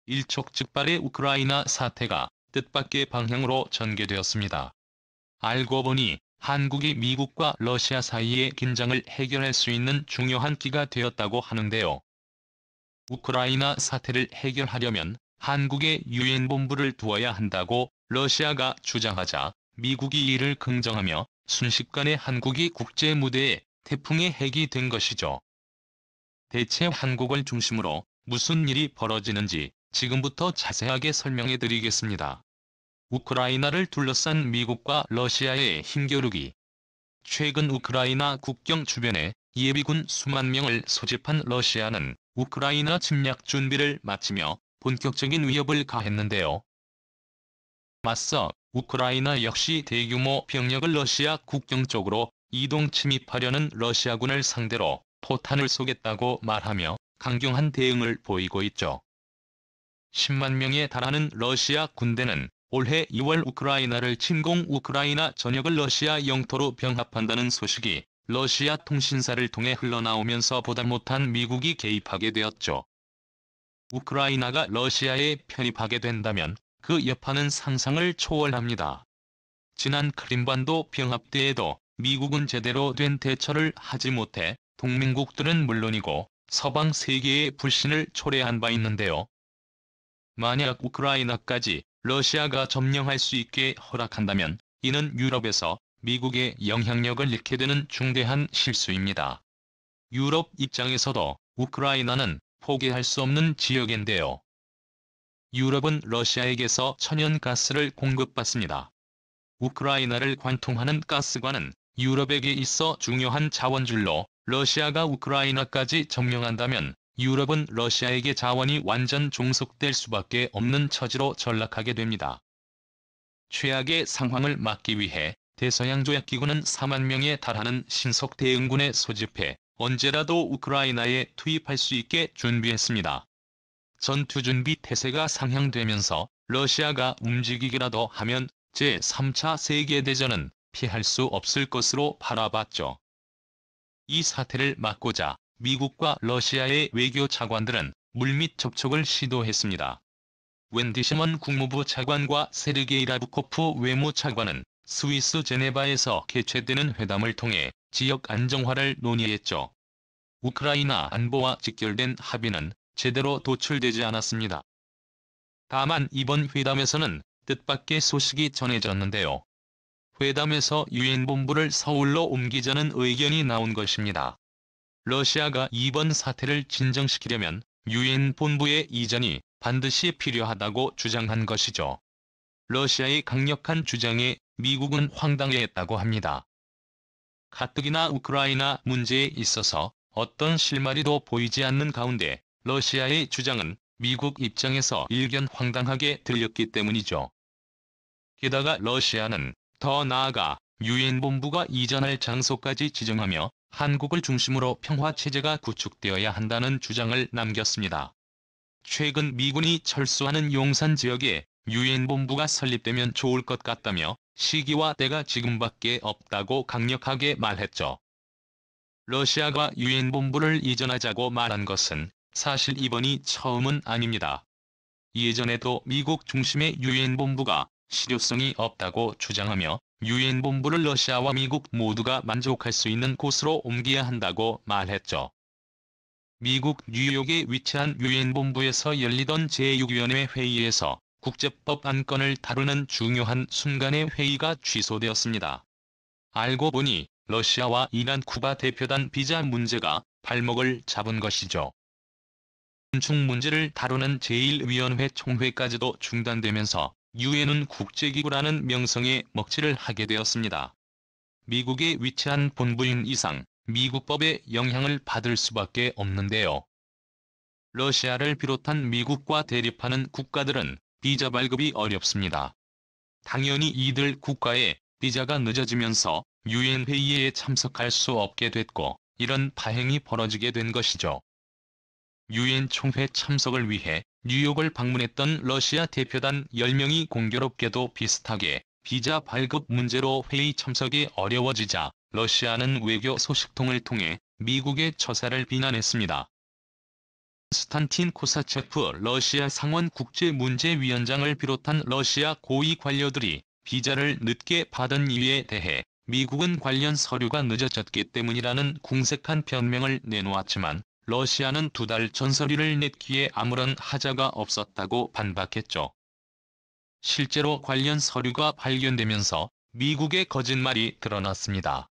일촉즉발의 우크라이나 사태가 뜻밖의 방향으로 전개되었습니다. 알고 보니 한국이 미국과 러시아 사이의 긴장을 해결할 수 있는 중요한 기가 되었다고 하는데요. 우크라이나 사태를 해결하려면 한국에 유엔 본부를 두어야 한다고 러시아가 주장하자 미국이 이를 긍정하며 순식간에 한국이 국제 무대에 태풍의 핵이 된 것이죠. 대체 한국을 중심으로 무슨 일이 벌어지는지 지금부터 자세하게 설명해 드리겠습니다. 우크라이나를 둘러싼 미국과 러시아의 힘겨루기. 최근 우크라이나 국경 주변에 예비군 수만 명을 소집한 러시아는 우크라이나 침략 준비를 마치며 본격적인 위협을 가했는데요. 맞서 우크라이나 역시 대규모 병력을 러시아 국경 쪽으로 이동 침입하려는 러시아군을 상대로 포탄을 쏘겠다고 말하며 강경한 대응을 보이고 있죠. 10만 명에 달하는 러시아 군대는 올해 2월 우크라이나를 침공 우크라이나 전역을 러시아 영토로 병합한다는 소식이 러시아 통신사를 통해 흘러나오면서 보다 못한 미국이 개입하게 되었죠. 우크라이나가 러시아에 편입하게 된다면 그 여파는 상상을 초월합니다. 지난 크림반도 병합 때에도 미국은 제대로 된 대처를 하지 못해 동맹국들은 물론이고 서방 세계의 불신을 초래한 바 있는데요. 만약 우크라이나까지 러시아가 점령할 수 있게 허락한다면 이는 유럽에서 미국의 영향력을 잃게 되는 중대한 실수입니다. 유럽 입장에서도 우크라이나는 포기할 수 없는 지역인데요. 유럽은 러시아에게서 천연가스를 공급받습니다. 우크라이나를 관통하는 가스관은 유럽에게 있어 중요한 자원줄로 러시아가 우크라이나까지 점령한다면 유럽은 러시아에게 자원이 완전 종속될 수밖에 없는 처지로 전락하게 됩니다. 최악의 상황을 막기 위해 대서양조약기구는 4만 명에 달하는 신속 대응군에 소집해 언제라도 우크라이나에 투입할 수 있게 준비했습니다. 전투준비 태세가 상향되면서 러시아가 움직이기라도 하면 제3차 세계대전은 피할 수 없을 것으로 바라봤죠. 이 사태를 막고자 미국과 러시아의 외교 차관들은 물밑 접촉을 시도했습니다. 웬디 시먼 국무부 차관과 세르게이 라브코프 외무차관은 스위스 제네바에서 개최되는 회담을 통해 지역 안정화를 논의했죠. 우크라이나 안보와 직결된 합의는 제대로 도출되지 않았습니다. 다만 이번 회담에서는 뜻밖의 소식이 전해졌는데요. 회담에서 유엔 본부를 서울로 옮기자는 의견이 나온 것입니다. 러시아가 이번 사태를 진정시키려면 유엔 본부의 이전이 반드시 필요하다고 주장한 것이죠. 러시아의 강력한 주장에 미국은 황당해했다고 합니다. 가뜩이나 우크라이나 문제에 있어서 어떤 실마리도 보이지 않는 가운데 러시아의 주장은 미국 입장에서 일견 황당하게 들렸기 때문이죠. 게다가 러시아는 더 나아가 유엔 본부가 이전할 장소까지 지정하며 한국을 중심으로 평화체제가 구축되어야 한다는 주장을 남겼습니다. 최근 미군이 철수하는 용산 지역에 유엔 본부가 설립되면 좋을 것 같다며 시기와 때가 지금밖에 없다고 강력하게 말했죠. 러시아가 유엔 본부를 이전하자고 말한 것은 사실 이번이 처음은 아닙니다. 예전에도 미국 중심의 유엔 본부가 실효성이 없다고 주장하며 유엔 본부를 러시아와 미국 모두가 만족할 수 있는 곳으로 옮겨야 한다고 말했죠. 미국 뉴욕에 위치한 유엔 본부에서 열리던 제6위원회 회의에서 국제법 안건을 다루는 중요한 순간의 회의가 취소되었습니다. 알고 보니 러시아와 이란 쿠바 대표단 비자 문제가 발목을 잡은 것이죠. 곤충 문제를 다루는 제1위원회 총회까지도 중단되면서 유엔은 국제기구라는 명성에 먹칠을 하게 되었습니다. 미국에 위치한 본부인 이상 미국법의 영향을 받을 수밖에 없는데요. 러시아를 비롯한 미국과 대립하는 국가들은 비자 발급이 어렵습니다. 당연히 이들 국가에 비자가 늦어지면서 유엔 회의에 참석할 수 없게 됐고 이런 파행이 벌어지게 된 것이죠. 유엔 총회 참석을 위해 뉴욕을 방문했던 러시아 대표단 10명이 공교롭게도 비슷하게 비자 발급 문제로 회의 참석이 어려워지자 러시아는 외교 소식통을 통해 미국의 처사를 비난했습니다. 스탄틴 코사체프 러시아 상원국제문제위원장을 비롯한 러시아 고위 관료들이 비자를 늦게 받은 이유에 대해 미국은 관련 서류가 늦어졌기 때문이라는 궁색한 변명을 내놓았지만 러시아는 2달 전 서류를 냈기에 아무런 하자가 없었다고 반박했죠. 실제로 관련 서류가 발견되면서 미국의 거짓말이 드러났습니다.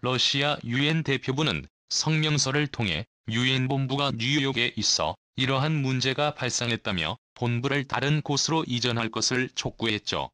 러시아 유엔 대표부는 성명서를 통해 유엔 본부가 뉴욕에 있어 이러한 문제가 발생했다며 본부를 다른 곳으로 이전할 것을 촉구했죠.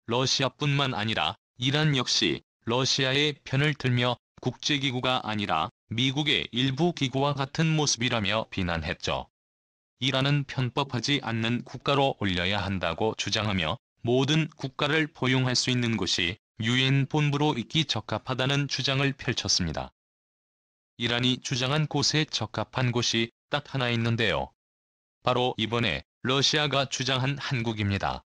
러시아뿐만 아니라 이란 역시 러시아의 편을 들며 국제기구가 아니라 미국의 일부 기구와 같은 모습이라며 비난했죠. 이란은 편법하지 않는 국가로 올려야 한다고 주장하며 모든 국가를 포용할 수 있는 곳이 유엔 본부로 있기 적합하다는 주장을 펼쳤습니다. 이란이 주장한 곳에 적합한 곳이 딱 하나 있는데요. 바로 이번에 러시아가 주장한 한국입니다.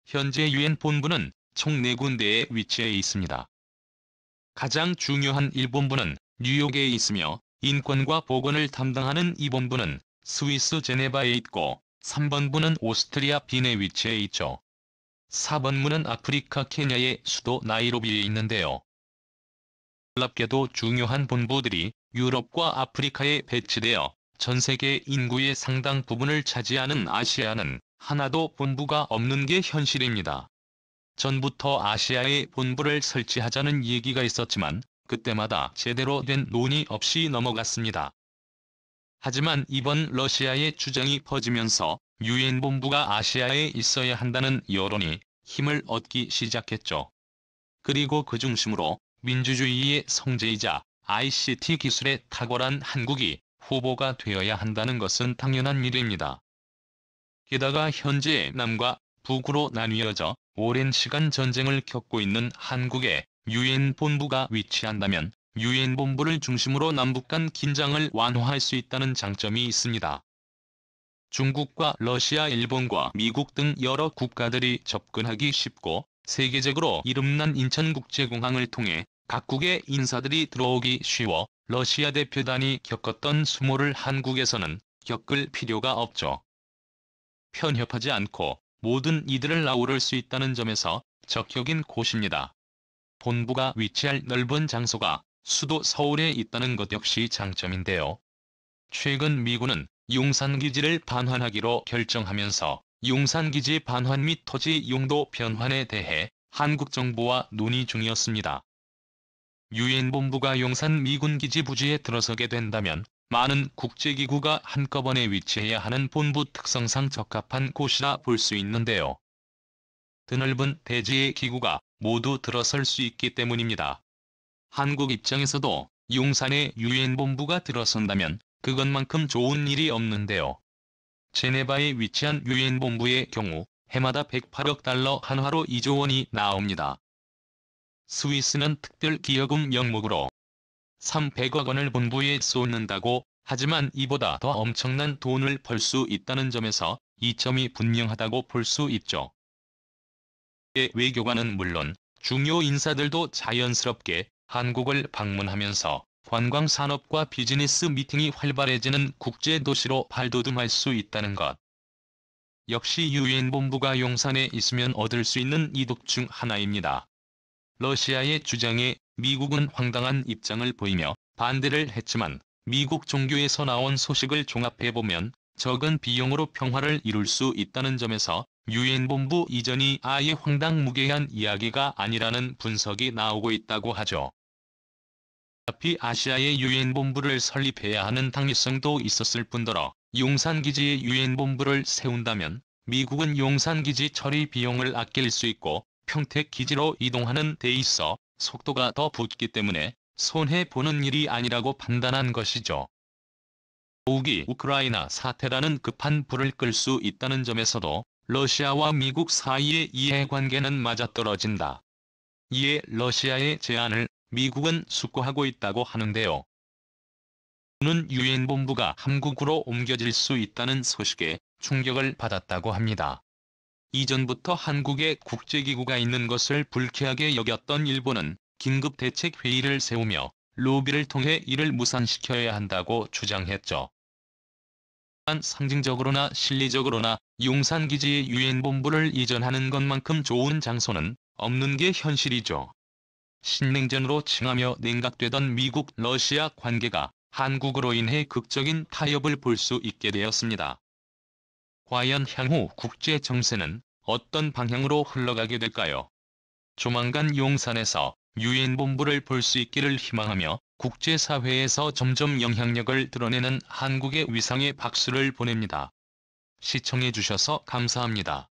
현재 유엔 본부는 총 4군데에 위치해 있습니다. 가장 중요한 1본부는 뉴욕에 있으며 인권과 보건을 담당하는 2본부는 스위스 제네바에 있고 3번부는 오스트리아 빈에 위치해 있죠. 4번부는 아프리카 케냐의 수도 나이로비에 있는데요. 놀랍게도 중요한 본부들이 유럽과 아프리카에 배치되어 전 세계 인구의 상당 부분을 차지하는 아시아는 하나도 본부가 없는 게 현실입니다. 전부터 아시아에 본부를 설치하자는 얘기가 있었지만 그때마다 제대로 된 논의 없이 넘어갔습니다. 하지만 이번 러시아의 주장이 퍼지면서 유엔 본부가 아시아에 있어야 한다는 여론이 힘을 얻기 시작했죠. 그리고 그 중심으로 민주주의의 성지이자 ICT 기술에 탁월한 한국이 후보가 되어야 한다는 것은 당연한 일입니다. 게다가 현재 남과 북으로 나뉘어져 오랜 시간 전쟁을 겪고 있는 한국에 유엔 본부가 위치한다면 유엔 본부를 중심으로 남북 간 긴장을 완화할 수 있다는 장점이 있습니다. 중국과 러시아, 일본과 미국 등 여러 국가들이 접근하기 쉽고 세계적으로 이름난 인천국제공항을 통해 각국의 인사들이 들어오기 쉬워 러시아 대표단이 겪었던 수모를 한국에서는 겪을 필요가 없죠. 편협하지 않고 모든 이들을 아우를 수 있다는 점에서 적격인 곳입니다. 본부가 위치할 넓은 장소가 수도 서울에 있다는 것 역시 장점인데요. 최근 미군은 용산기지를 반환하기로 결정하면서 용산기지 반환 및 토지 용도 변환에 대해 한국 정부와 논의 중이었습니다. 유엔 본부가 용산 미군기지 부지에 들어서게 된다면 많은 국제기구가 한꺼번에 위치해야 하는 본부 특성상 적합한 곳이라 볼 수 있는데요. 드넓은 대지의 기구가 모두 들어설 수 있기 때문입니다. 한국 입장에서도 용산에 유엔 본부가 들어선다면 그것만큼 좋은 일이 없는데요. 제네바에 위치한 유엔 본부의 경우 해마다 108억 달러 한화로 2조 원이 나옵니다. 스위스는 특별기여금 명목으로 300억 원을 본부에 쏟는다고 하지만 이보다 더 엄청난 돈을 벌 수 있다는 점에서 이점이 분명하다고 볼 수 있죠. 외교관은 물론 중요 인사들도 자연스럽게 한국을 방문하면서 관광산업과 비즈니스 미팅이 활발해지는 국제도시로 발돋움할 수 있다는 것. 역시 유엔 본부가 용산에 있으면 얻을 수 있는 이득 중 하나입니다. 러시아의 주장에 미국은 황당한 입장을 보이며 반대를 했지만 미국 종교에서 나온 소식을 종합해보면 적은 비용으로 평화를 이룰 수 있다는 점에서 유엔 본부 이전이 아예 황당무계한 이야기가 아니라는 분석이 나오고 있다고 하죠. 어차피 아시아에 유엔 본부를 설립해야 하는 당위성도 있었을 뿐더러 용산기지에 유엔 본부를 세운다면 미국은 용산기지 처리 비용을 아낄 수 있고 평택기지로 이동하는 데 있어 속도가 더 붙기 때문에 손해보는 일이 아니라고 판단한 것이죠. 더욱이 우크라이나 사태라는 급한 불을 끌 수 있다는 점에서도 러시아와 미국 사이의 이해관계는 맞아떨어진다. 이에 러시아의 제안을 미국은 숙고하고 있다고 하는데요. 는 유엔 본부가 한국으로 옮겨질 수 있다는 소식에 충격을 받았다고 합니다. 이전부터 한국에 국제기구가 있는 것을 불쾌하게 여겼던 일본은 긴급대책회의를 세우며 로비를 통해 이를 무산시켜야 한다고 주장했죠. 일단 상징적으로나 실리적으로나 용산기지의 유엔본부를 이전하는 것만큼 좋은 장소는 없는 게 현실이죠. 신냉전으로 칭하며 냉각되던 미국-러시아 관계가 한국으로 인해 극적인 타협을 볼 수 있게 되었습니다. 과연 향후 국제 정세는 어떤 방향으로 흘러가게 될까요? 조만간 용산에서 유엔본부를 볼 수 있기를 희망하며 국제사회에서 점점 영향력을 드러내는 한국의 위상에 박수를 보냅니다. 시청해주셔서 감사합니다.